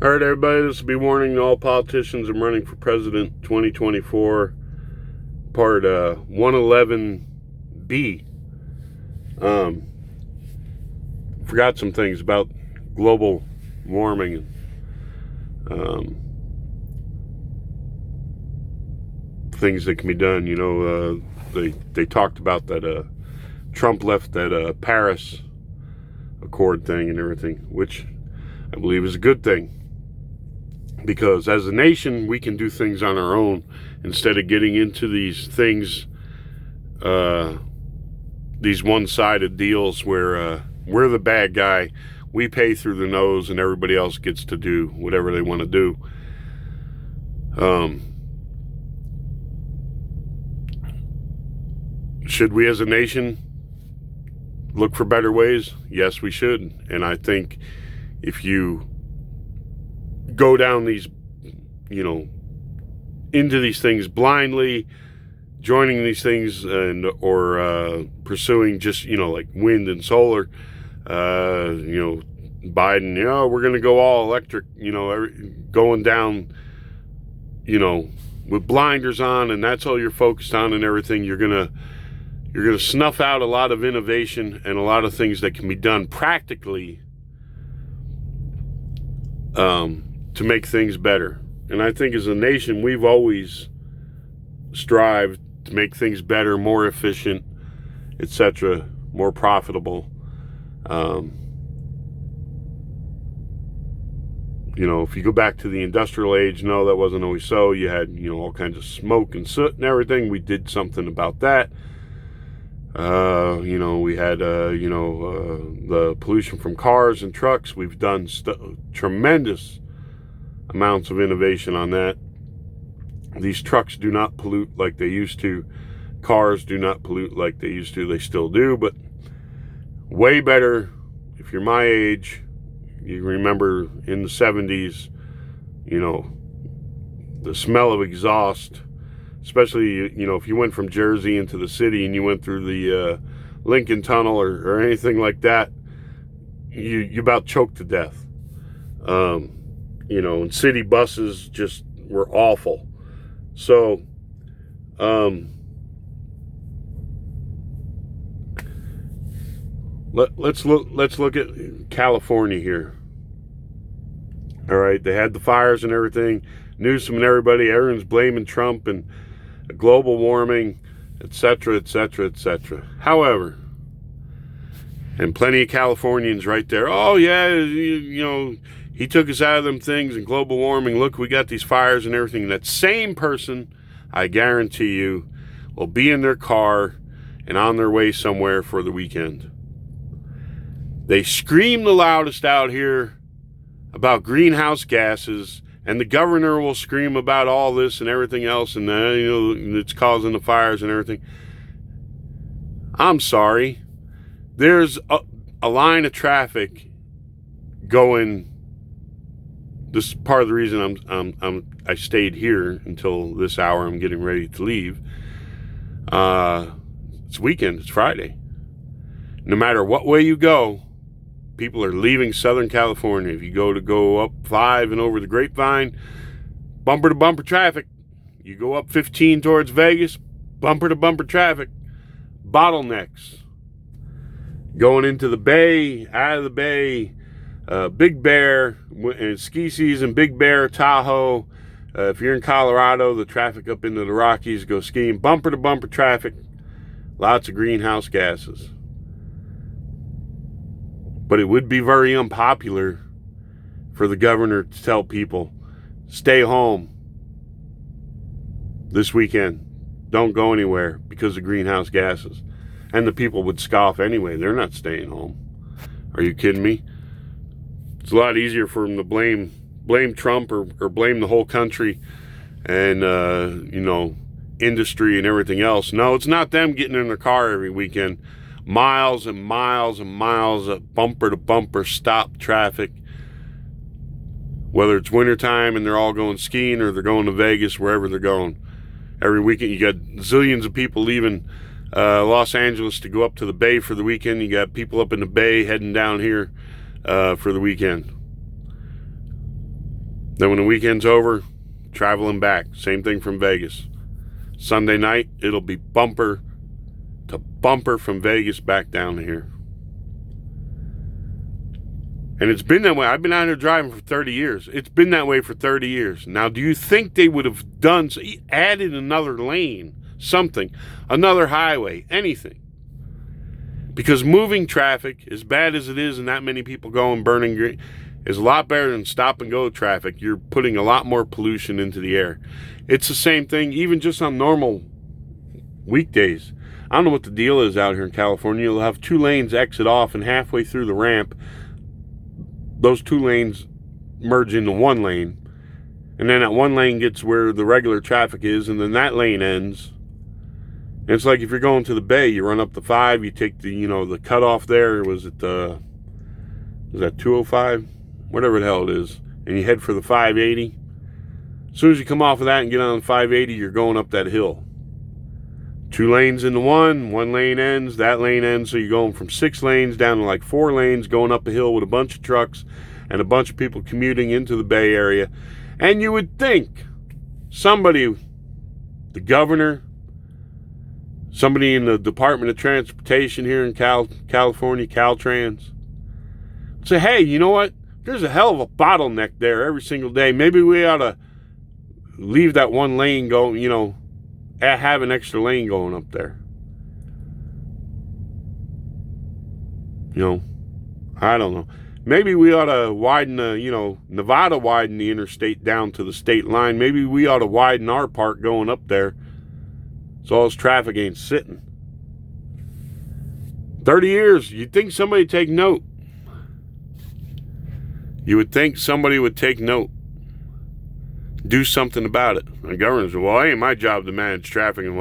All right, everybody, this will be warning to all politicians. I'm running for president 2024, part 111B. Forgot some things about global warming and things that can be done. They talked about that Trump left that Paris Accord thing and everything, which I believe is a good thing. Because as a nation, we can do things on our own instead of getting into these things, these one-sided deals where we're the bad guy, we pay through the nose, and everybody else gets to do whatever they want to do. Should we as a nation look for better ways? Yes, we should. And I think if you go down these, into these things blindly, joining these things or pursuing just, like wind and solar, Biden, we're going to go all electric, going down, with blinders on, and that's all you're focused on and everything. You're going to snuff out a lot of innovation and a lot of things that can be done practically to make things better. And I think as a nation, we've always strived to make things better, more efficient, etc., more profitable. If you go back to the industrial age, no, that wasn't always so. You had, all kinds of smoke and soot and everything. We did something about that. We had, the pollution from cars and trucks. We've done tremendous amounts of innovation on that. These trucks do not pollute like they used to. Cars do not pollute like they used to. They still do, but way better. If you're my age, you remember in the 70s, the smell of exhaust, especially, if you went from Jersey into the city and you went through the Lincoln Tunnel or anything like that, you about choked to death. And city buses just were awful. So, let's look at California here. All right, they had the fires and everything. Newsom and everyone's blaming Trump and global warming, etc., etc., etc. However, and plenty of Californians right there, oh yeah, he took us out of them things and global warming. Look, we got these fires and everything. That same person, I guarantee you, will be in their car and on their way somewhere for the weekend. They scream the loudest out here about greenhouse gases, and the governor will scream about all this and everything else, and it's causing the fires and everything. I'm sorry. There's a line of traffic going. This is part of the reason I stayed here until this hour. I'm getting ready to leave. It's weekend. It's Friday. No matter what way you go, people are leaving Southern California. If you go up 5 and over the Grapevine, bumper to bumper traffic. You go up 15 towards Vegas, bumper to bumper traffic. Bottlenecks. Going into the Bay, out of the Bay, Big Bear, and ski season, Big Bear, Tahoe. If you're in Colorado, the traffic up into the Rockies, go skiing, bumper to bumper traffic. Lots of greenhouse gases. But it would be very unpopular for the governor to tell people, stay home this weekend. Don't go anywhere because of greenhouse gases. And the people would scoff anyway. They're not staying home. Are you kidding me? It's a lot easier for them to blame Trump or blame the whole country and, industry and everything else. No, it's not them getting in their car every weekend. Miles and miles and miles of bumper-to-bumper stop traffic. Whether it's wintertime and they're all going skiing or they're going to Vegas, wherever they're going. Every weekend you got zillions of people leaving Los Angeles to go up to the Bay for the weekend. You got people up in the Bay heading down here for the weekend. Then when the weekend's over, traveling back. Same thing from Vegas. Sunday night, it'll be bumper to bumper from Vegas back down to here. And it's been that way. I've been out here driving for 30 years. It's been that way for 30 years. Now, do you think they would have added another lane, something, another highway, anything? Because moving traffic, as bad as it is and that many people going burning green, is a lot better than stop and go traffic. You're putting a lot more pollution into the air. It's the same thing, even just on normal weekdays. I don't know what the deal is out here in California. You'll have 2 lanes exit off, and halfway through the ramp, those 2 lanes merge into 1 lane. And then that 1 lane gets where the regular traffic is, and then that lane ends. And it's like if you're going to the Bay, you run up the 5, you take the, the cutoff there. Was that 205? Whatever the hell it is. And you head for the 580. As soon as you come off of that and get on 580, you're going up that hill. 2 lanes into 1 lane ends, that lane ends, so you're going from 6 lanes down to like 4 lanes, going up a hill with a bunch of trucks and a bunch of people commuting into the Bay Area. And you would think somebody, the governor, somebody in the Department of Transportation here in California, Caltrans, would say, hey, you know what? There's a hell of a bottleneck there every single day. Maybe we ought to leave that 1 lane going, have an extra lane going up there. I don't know. Maybe we ought to widen Nevada widened the interstate down to the state line. Maybe we ought to widen our part going up there so all this traffic ain't sitting. 30 years, you'd think somebody would take note. You would think somebody would take note. Do something about it. The government says, well, it ain't my job to manage traffic, and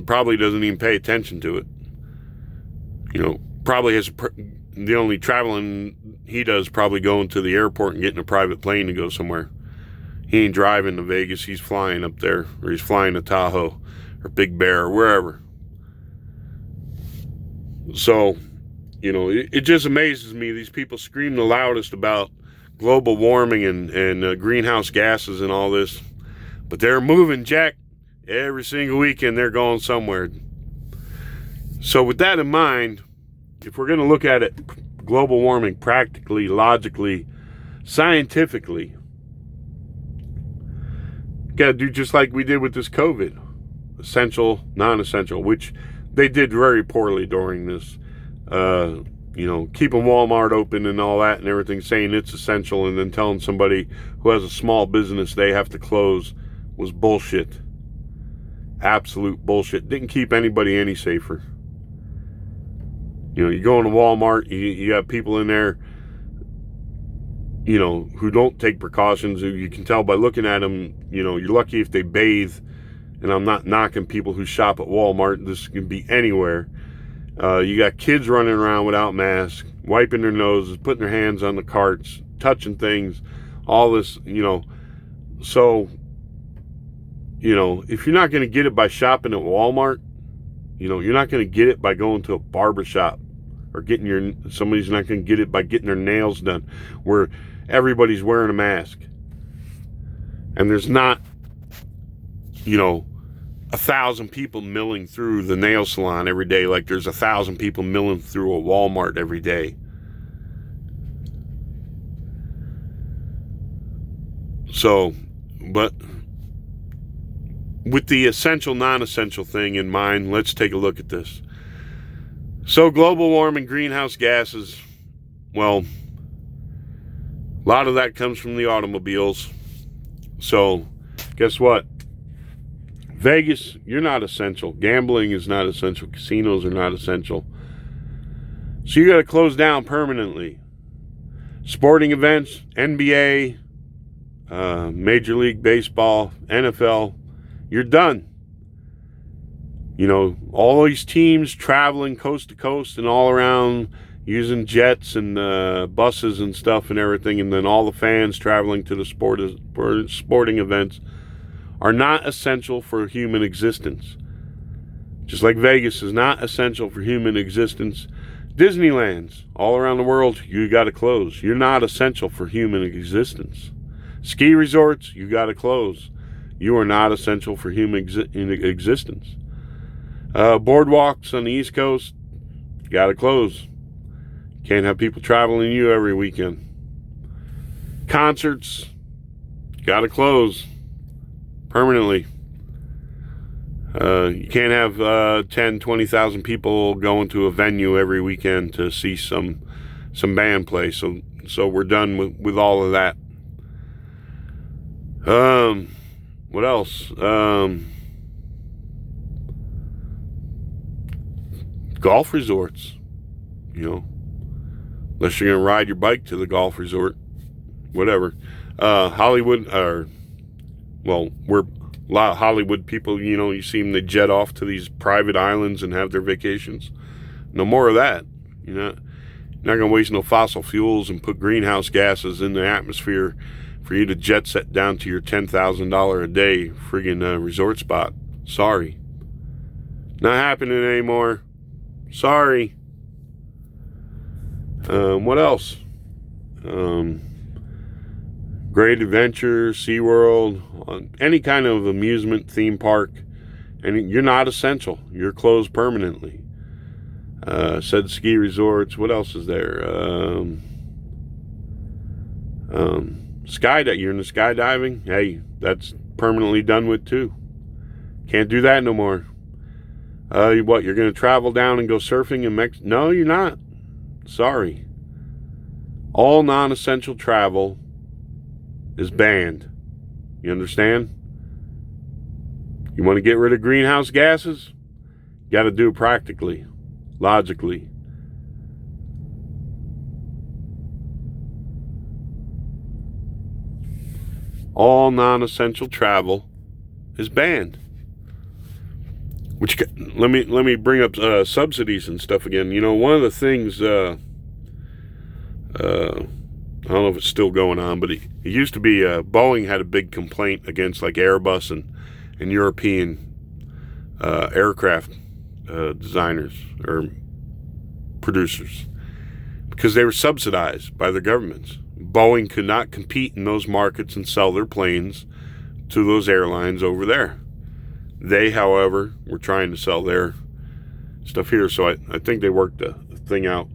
probably doesn't even pay attention to it. Probably has the only traveling he does probably going to the airport and getting a private plane to go somewhere. He ain't driving to Vegas, he's flying up there, or he's flying to Tahoe or Big Bear or wherever. So, it just amazes me. These people scream the loudest about global warming and greenhouse gases and all this, but they're moving, Jack. Every single weekend they're going somewhere. So with that in mind, if we're going to look at it, global warming practically, logically, scientifically, got to do just like we did with this COVID, essential, non-essential, which they did very poorly during this. Keeping Walmart open and all that and everything, saying it's essential, and then telling somebody who has a small business they have to close was bullshit. Absolute bullshit. Didn't keep anybody any safer. You go into Walmart, you have people in there, who don't take precautions. You can tell by looking at them, you're lucky if they bathe. And I'm not knocking people who shop at Walmart. This can be anywhere. You got kids running around without masks, wiping their noses, putting their hands on the carts, touching things, all this, So, if you're not going to get it by shopping at Walmart, you're not going to get it by going to a barber shop or somebody's not going to get it by getting their nails done where everybody's wearing a mask. And there's not, 1,000 people milling through the nail salon every day like there's 1,000 people milling through a Walmart every day. So, but with the essential, non-essential thing in mind, let's take a look at this. So global warming, greenhouse gases, well, a lot of that comes from the automobiles. So guess what? Vegas, you're not essential. Gambling is not essential. Casinos are not essential. So you got to close down permanently. Sporting events, NBA, Major League Baseball, NFL, you're done. All these teams traveling coast to coast and all around using jets and buses and stuff and everything, and then all the fans traveling to the sporting events are not essential for human existence. Just like Vegas is not essential for human existence, Disneylands all around the world, you got to close. You're not essential for human existence. Ski resorts, you got to close. You are not essential for human existence. Boardwalks on the East Coast, got to close. Can't have people traveling you every weekend. Concerts, got to close permanently. You can't have 10, 20,000 people going to a venue every weekend to see some band play. So we're done with all of that. What else? Golf resorts, unless you're going to ride your bike to the golf resort, whatever. Hollywood, we're a lot of Hollywood people, you see them, they jet off to these private islands and have their vacations. No more of that. You're not going to waste no fossil fuels and put greenhouse gases in the atmosphere for you to jet set down to your $10,000 a day friggin' resort spot. Sorry. Not happening anymore. Sorry. What else? Great Adventure, SeaWorld, any kind of amusement theme park, and you're not essential. You're closed permanently. Said ski resorts. What else is there? You're in the skydiving. Hey, that's permanently done with too. Can't do that no more. You're going to travel down and go surfing in Mexico? No, you're not. Sorry. All non-essential travel is banned. You understand? You want to get rid of greenhouse gases? You got to do it practically, logically. All non-essential travel is banned. Which, let me bring up subsidies and stuff again. One of the things, I don't know if it's still going on, but it used to be Boeing had a big complaint against like Airbus and European aircraft designers or producers because they were subsidized by the governments. Boeing could not compete in those markets and sell their planes to those airlines over there. They, however, were trying to sell their stuff here, so I think they worked the thing out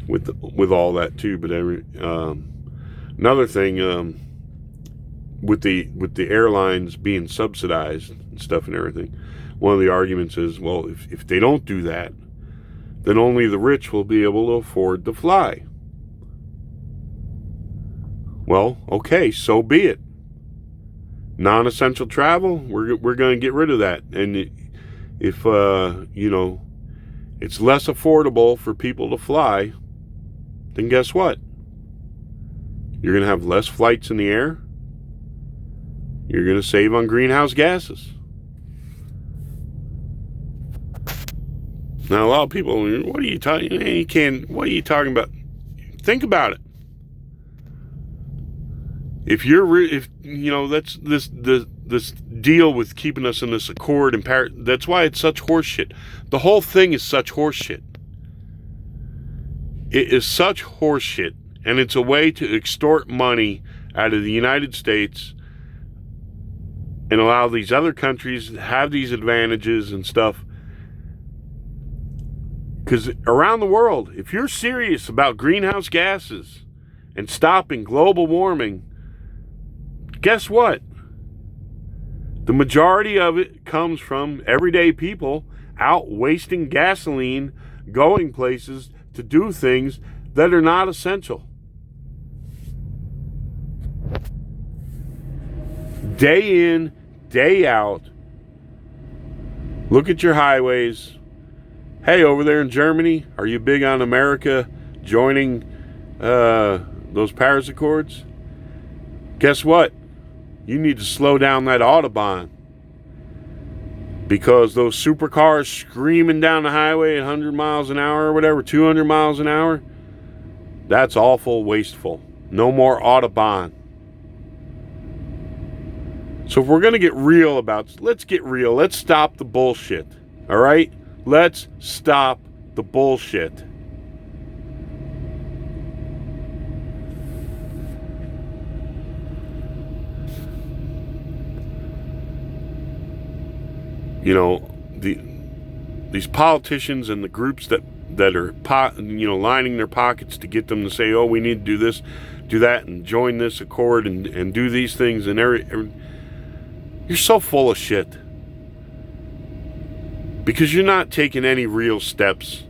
with all that too. But another thing, with the airlines being subsidized and stuff and everything, one of the arguments is, well, if they don't do that, then only the rich will be able to afford to fly. Well, okay, so be it. Non-essential travel, we're going to get rid of that. And if it's less affordable for people to fly, then guess what? You're going to have less flights in the air. You're going to save on greenhouse gases. Now, a lot of people, what are you talking? What are you talking about? Think about it. That's this deal with keeping us in this accord and Paris. That's why it's such horseshit. The whole thing is such horseshit. It is such horseshit, and it's a way to extort money out of the United States and allow these other countries to have these advantages and stuff. Because around the world, if you're serious about greenhouse gases and stopping global warming, guess what? The majority of it comes from everyday people out wasting gasoline, going places to do things that are not essential. Day in, day out, look at your highways. Hey, over there in Germany, are you big on America joining those Paris Accords? Guess what? You need to slow down that Autobahn, because those supercars screaming down the highway at 100 miles an hour or whatever, 200 miles an hour, that's awful wasteful. No more Autobahn. So if we're going to get real let's get real. Let's stop the bullshit. All right? Let's stop the bullshit. You know, these politicians and the groups that are lining their pockets to get them to say, oh, we need to do this, do that, and join this accord and do these things, and you're so full of shit. Because you're not taking any real steps.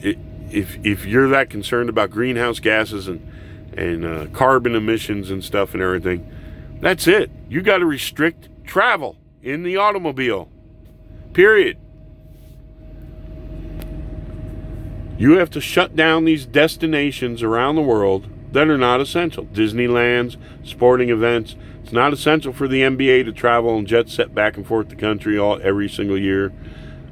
If you're that concerned about greenhouse gases and carbon emissions and stuff and everything, that's it. You got to restrict travel in the automobile. Period. You have to shut down these destinations around the world that are not essential. Disneylands, sporting events. It's not essential for the NBA to travel and jet set back and forth the country every single year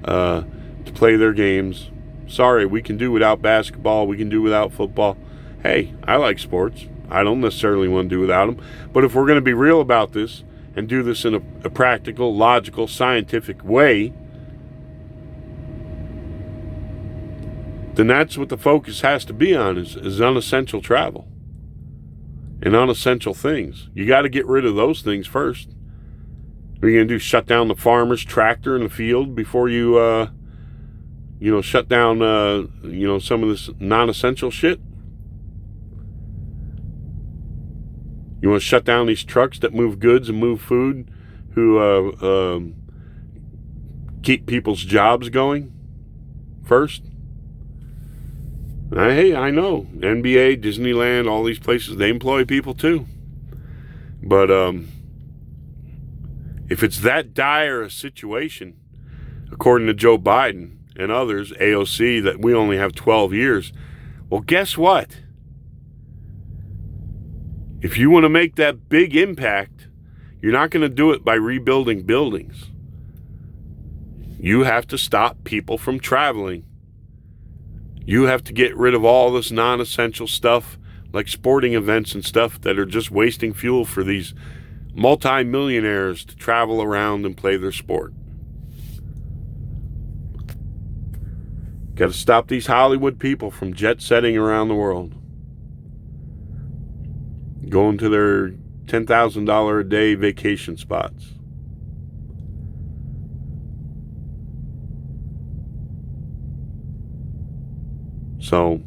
to play their games. Sorry, we can do without basketball. We can do without football. Hey, I like sports. I don't necessarily want to do without them. But if we're going to be real about this and do this in a practical, logical, scientific way, then that's what the focus has to be on, is unessential travel and unessential things. You got to get rid of those things first. What are you going to do, shut down the farmer's tractor in the field before you, shut down, some of this non-essential shit? You want to shut down these trucks that move goods and move food, who keep people's jobs going first? Hey, I know. NBA, Disneyland, all these places, they employ people too. But if it's that dire a situation, according to Joe Biden and others, AOC, that we only have 12 years, well, guess what? If you want to make that big impact, you're not going to do it by rebuilding buildings. You have to stop people from traveling. You have to get rid of all this non-essential stuff, like sporting events and stuff that are just wasting fuel for these multi-millionaires to travel around and play their sport. Got to stop these Hollywood people from jet-setting around the world, going to their $10,000 a day vacation spots. So,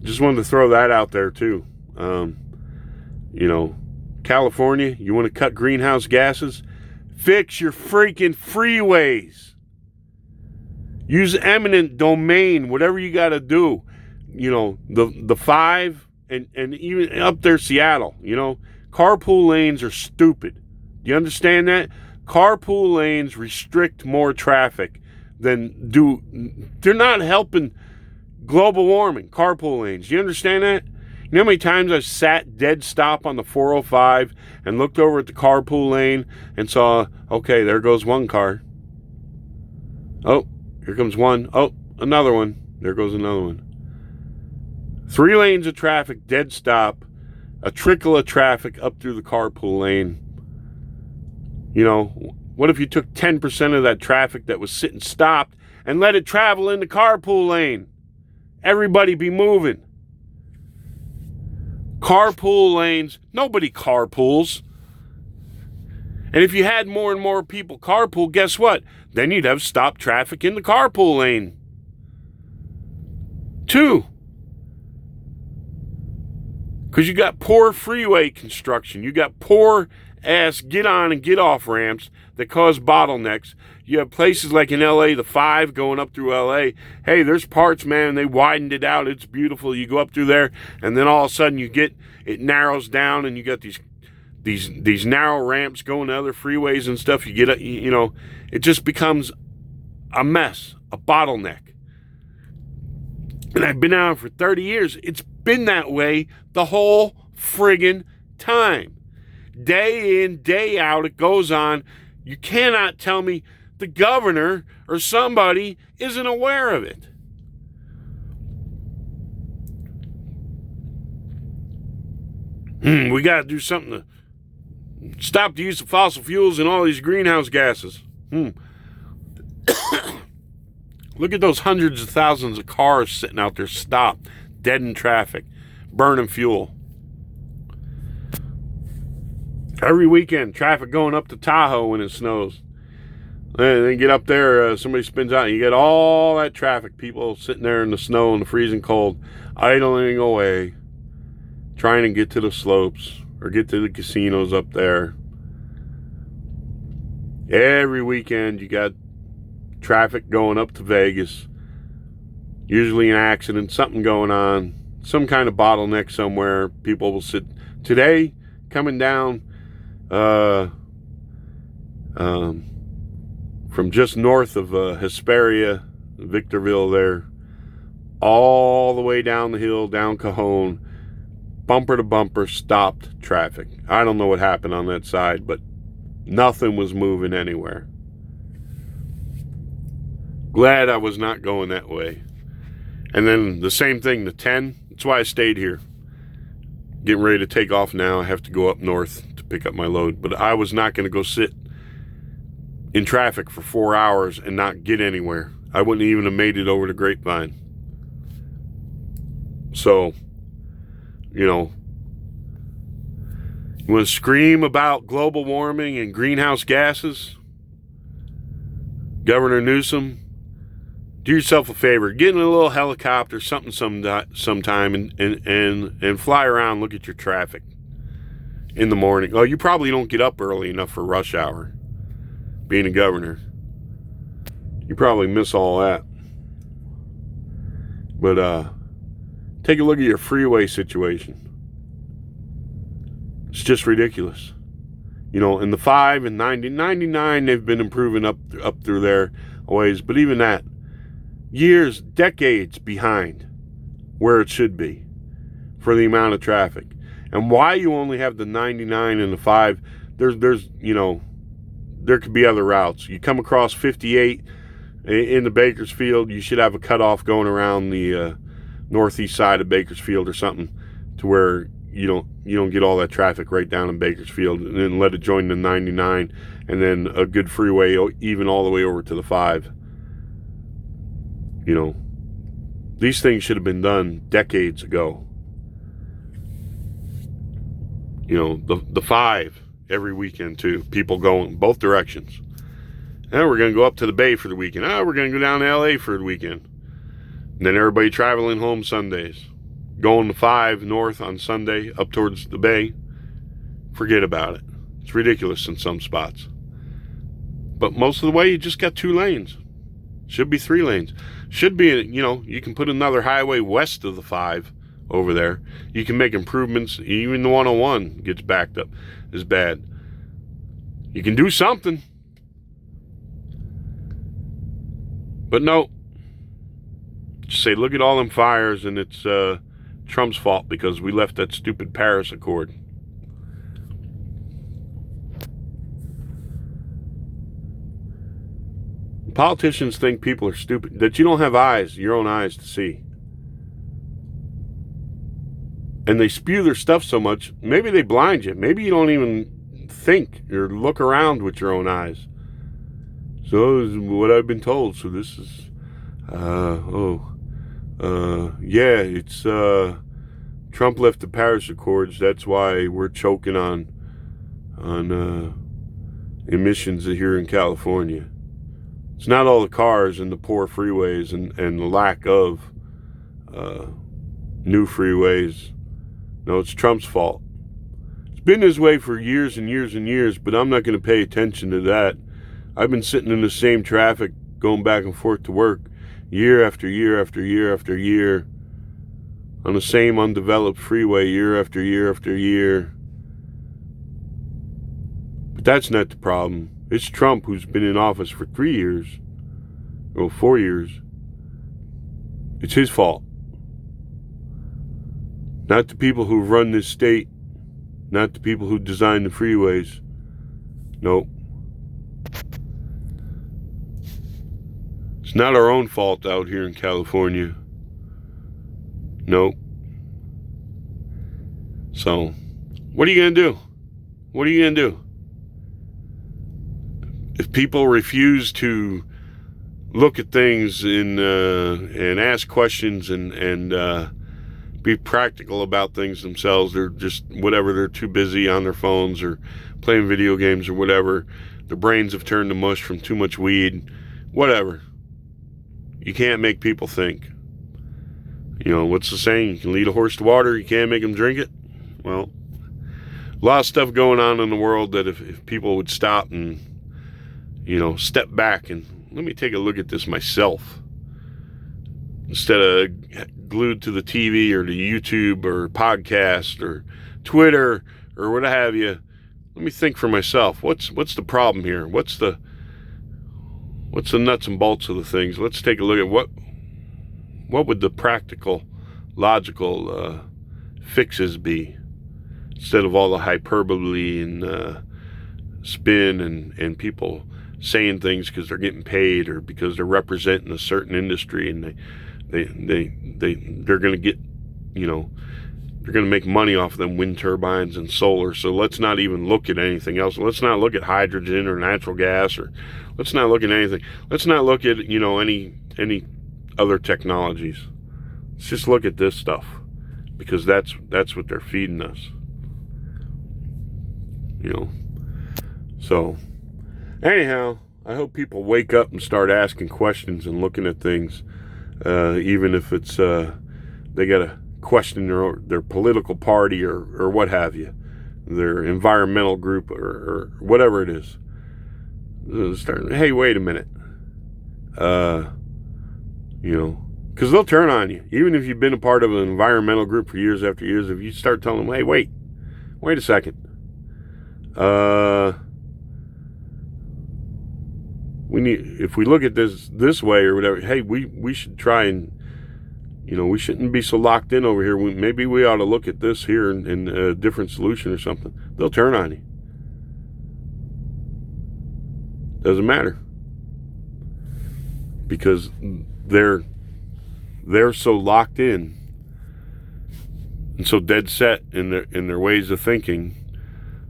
just wanted to throw that out there too. California, you want to cut greenhouse gases? Fix your freaking freeways. Use eminent domain, whatever you got to do. The 5 and even up there, Seattle, carpool lanes are stupid. Do you understand that? Carpool lanes restrict more traffic than do. They're not helping global warming, carpool lanes. Do you understand that? You know how many times I've sat dead stop on the 405 and looked over at the carpool lane and saw, okay, there goes one car. Oh, here comes one. Oh, another one. There goes another one. 3 lanes of traffic, dead stop, a trickle of traffic up through the carpool lane. What if you took 10% of that traffic that was sitting stopped and let it travel in the carpool lane? Everybody be moving. Carpool lanes, nobody carpools. And if you had more and more people carpool, guess what? Then you'd have stopped traffic in the carpool lane. 2. Because you got poor freeway construction. You got poor ass get on and get off ramps that cause bottlenecks. You have places like in LA, the 5 going up through LA. Hey, there's parts, man, they widened it out. It's beautiful. You go up through there, and then all of a sudden it narrows down, and you got these narrow ramps going to other freeways and stuff. You get, it just becomes a mess, a bottleneck. And I've been out for 30 years. It's been that way the whole friggin' time. Day in, day out, it goes on. You cannot tell me the governor or somebody isn't aware of it. We got to do something to stop the use of fossil fuels and all these greenhouse gases. Look at those hundreds of thousands of cars sitting out there stopped, dead in traffic, burning fuel. Every weekend, traffic going up to Tahoe when it snows. And then get up there, somebody spins out, and you get all that traffic, people sitting there in the snow and the freezing cold, idling away, trying to get to the slopes or get to the casinos up there. Every weekend, you got traffic going up to Vegas. Usually an accident, something going on, some kind of bottleneck somewhere. People will sit. Today, coming down from just north of Hesperia, Victorville there, all the way down the hill, down Cajon, bumper to bumper, stopped traffic. I don't know what happened on that side, but nothing was moving anywhere. Glad I was not going that way. And then the same thing, the 10. That's why I stayed here. Getting ready to take off now. I have to go up north to pick up my load. But I was not going to go sit in traffic for 4 hours and not get anywhere. I wouldn't even have made it over to Grapevine. So, you want to scream about global warming and greenhouse gases? Governor Newsom, do yourself a favor. Get in a little helicopter, something sometime, and fly around, look at your traffic in the morning. Oh, you probably don't get up early enough for rush hour, being a governor. You probably miss all that. But take a look at your freeway situation. It's just ridiculous. In the 5 and 99, they've been improving up through there always. But even that, years, decades behind where it should be for the amount of traffic. And why you only have the 99 and the 5, there could be other routes. You come across 58 in the Bakersfield, you should have a cutoff going around the northeast side of Bakersfield or something, to where you don't get all that traffic right down in Bakersfield, and then let it join the 99, and then a good freeway even all the way over to the 5. These things should have been done decades ago. The 5 every weekend too. People going both directions. And we're going to go up to the Bay for the weekend. We're going to go down to LA for the weekend. And then everybody traveling home Sundays. Going to 5 north on Sunday up towards the Bay. Forget about it. It's ridiculous in some spots. But most of the way, you just got 2 lanes. Should be 3 lanes. Should be, you can put another highway west of the 5 over there. You can make improvements. Even the 101 gets backed up. Is bad. You can do something. But no. Just say, look at all them fires, and it's Trump's fault because we left that stupid Paris Accord. Politicians think people are stupid, that you don't have eyes, your own eyes, to see. And they spew their stuff so much, maybe they blind you. Maybe you don't even think or look around with your own eyes. So is what I've been told. So this is, it's Trump left the Paris Accords. That's why we're choking on emissions here in California. It's not all the cars and the poor freeways and the lack of new freeways. No, it's Trump's fault. It's been this way for years and years and years, but I'm not going to pay attention to that. I've been sitting in the same traffic going back and forth to work year after year after year after year on the same undeveloped freeway year after year after year. But that's not the problem. It's Trump who's been in office for 3 years, or 4 years. It's his fault. Not the people who run this state, not the people who designed the freeways. Nope. It's not our own fault out here in California. Nope. So, what are you going to do? What are you going to do? If people refuse to look at things and ask questions and be practical about things themselves. They're just whatever. They're too busy on their phones or playing video games or whatever. Their brains have turned to mush from too much weed. Whatever. You can't make people think. You know, what's the saying? You can lead a horse to water, you can't make them drink it. Well, a lot of stuff going on in the world that if people would stop and, you know, step back and let me take a look at this myself. Instead of glued to the TV or the YouTube or podcast or Twitter or what have you, let me think for myself. What's the problem here? What's the nuts and bolts of the things? Let's take a look at what would the practical, logical fixes be instead of all the hyperbole and spin and people saying things because they're getting paid or because they're representing a certain industry and they're going to get, you know, they're going to make money off of them wind turbines and solar. So let's not even look at anything else. Let's not look at hydrogen or natural gas, or let's not look at anything. Let's not look at, you know, any other technologies. Let's just look at this stuff because that's what they're feeding us. You know. So anyhow, I hope people wake up and start asking questions and looking at things, even if it's they got to question their political party or what have you, their environmental group or whatever it is. Hey, wait a minute. You know, because they'll turn on you. Even if you've been a part of an environmental group for years after years, if you start telling them, hey, wait a second. If we look at this way or whatever, hey, we should try and, you know, we shouldn't be so locked in over here. Maybe we ought to look at this here and a different solution or something. They'll turn on you. Doesn't matter. Because they're so locked in and so dead set in their ways of thinking,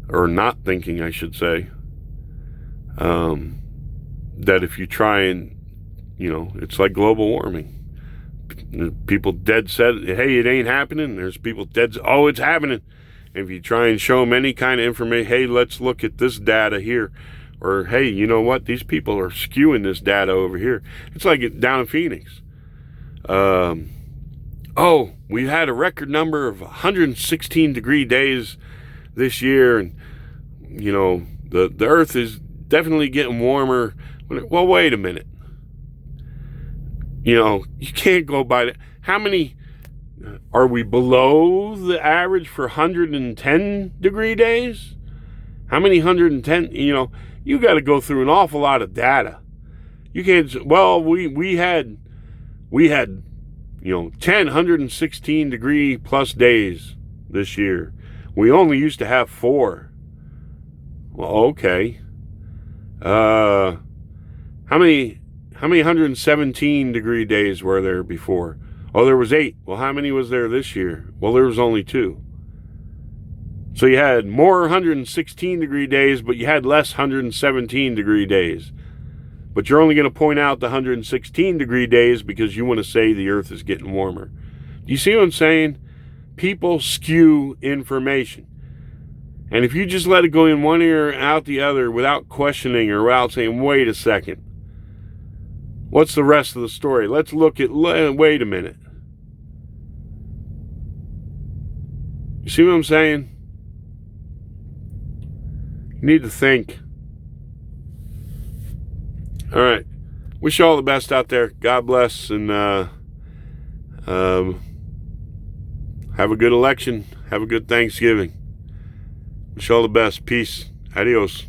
or not thinking, I should say, that if you try and, you know, it's like global warming. People dead set, hey, it ain't happening. There's people dead, oh, it's happening. And if you try and show them any kind of information, hey, let's look at this data here. Or, hey, you know what? These people are skewing this data over here. It's like down in Phoenix. Oh, we had a record number of 116-degree days this year. And, you know, the earth is definitely getting warmer. Well, wait a minute. You know, you can't go by that. How many are we below the average for 110-degree days? How many 110? You know, you got to go through an awful lot of data. You can't. Well, we had, you know, 116-degree plus days this year. We only used to have 4. Well, okay. How many 117-degree days were there before? Oh, there was 8. Well, how many was there this year? Well, there was only 2. So you had more 116-degree days, but you had less 117-degree days. But you're only going to point out the 116-degree days because you want to say the earth is getting warmer. Do you see what I'm saying? People skew information. And if you just let it go in one ear and out the other without questioning or without saying, wait a second, what's the rest of the story? Let's look at, wait a minute. You see what I'm saying? You need to think. All right. Wish you all the best out there. God bless, and have a good election. Have a good Thanksgiving. Wish you all the best. Peace. Adios.